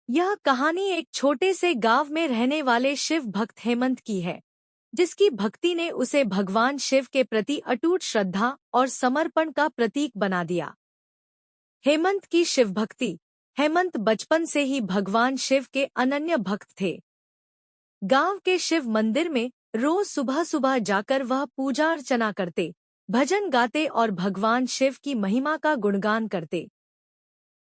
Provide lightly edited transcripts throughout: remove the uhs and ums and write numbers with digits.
यह कहानी एक छोटे से गांव में रहने वाले शिव भक्त हेमंत की है, जिसकी भक्ति ने उसे भगवान शिव के प्रति अटूट श्रद्धा और समर्पण का प्रतीक बना दिया। हेमंत की शिव भक्ति। हेमंत बचपन से ही भगवान शिव के अनन्य भक्त थे। गांव के शिव मंदिर में रोज सुबह सुबह जाकर वह पूजा अर्चना करते, भजन गाते और भगवान शिव की महिमा का गुणगान करते।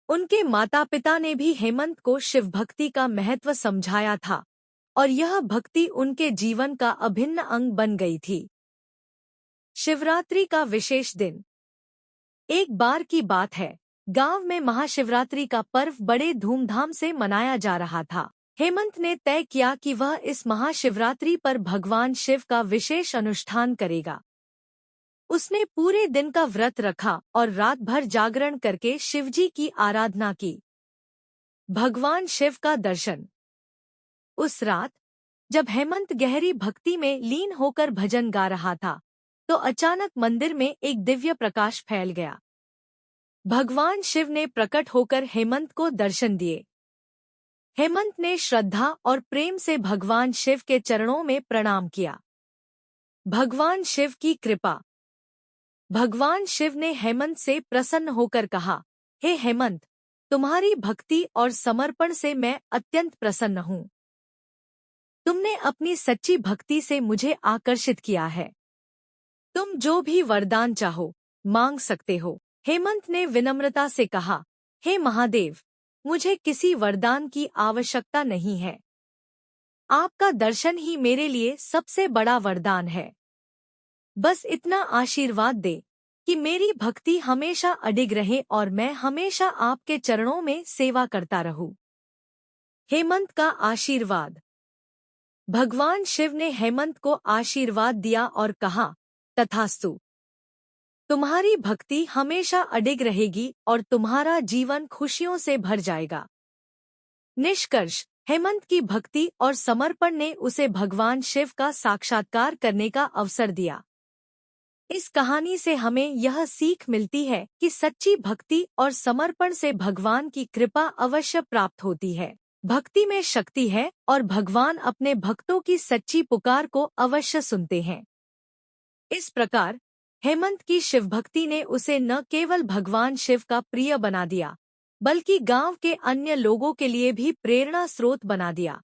उनके माता पिता ने भी हेमंत को शिव भक्ति का महत्व समझाया था और यह भक्ति उनके जीवन का अभिन्न अंग बन गई थी। शिवरात्रि का विशेष दिन। एक बार की बात है, गांव में महाशिवरात्रि का पर्व बड़े धूमधाम से मनाया जा रहा था। हेमंत ने तय किया कि वह इस महाशिवरात्रि पर भगवान शिव का विशेष अनुष्ठान करेगा। उसने पूरे दिन का व्रत रखा और रात भर जागरण करके शिवजी की आराधना की। भगवान शिव का दर्शन। उस रात जब हेमंत गहरी भक्ति में लीन होकर भजन गा रहा था, तो अचानक मंदिर में एक दिव्य प्रकाश फैल गया। भगवान शिव ने प्रकट होकर हेमंत को दर्शन दिए। हेमंत ने श्रद्धा और प्रेम से भगवान शिव के चरणों में प्रणाम किया। भगवान शिव की कृपा। भगवान शिव ने हेमंत से प्रसन्न होकर कहा, हे हेमंत, तुम्हारी भक्ति और समर्पण से मैं अत्यंत प्रसन्न हूँ। तुमने अपनी सच्ची भक्ति से मुझे आकर्षित किया है। तुम जो भी वरदान चाहो, मांग सकते हो। हेमंत ने विनम्रता से कहा, हे महादेव, मुझे किसी वरदान की आवश्यकता नहीं है। आपका दर्शन ही मेरे लिए सबसे बड़ा वरदान है। बस इतना आशीर्वाद दे कि मेरी भक्ति हमेशा अडिग रहे और मैं हमेशा आपके चरणों में सेवा करता रहूं। हेमंत का आशीर्वाद। भगवान शिव ने हेमंत को आशीर्वाद दिया और कहा, तथास्तु। तुम्हारी भक्ति हमेशा अडिग रहेगी और तुम्हारा जीवन खुशियों से भर जाएगा। निष्कर्ष, हेमंत की भक्ति और समर्पण ने उसे भगवान शिव का साक्षात्कार करने का अवसर दिया। इस कहानी से हमें यह सीख मिलती है कि सच्ची भक्ति और समर्पण से भगवान की कृपा अवश्य प्राप्त होती है। भक्ति में शक्ति है और भगवान अपने भक्तों की सच्ची पुकार को अवश्य सुनते हैं। इस प्रकार हेमंत की शिव भक्ति ने उसे न केवल भगवान शिव का प्रिय बना दिया, बल्कि गांव के अन्य लोगों के लिए भी प्रेरणा स्रोत बना दिया।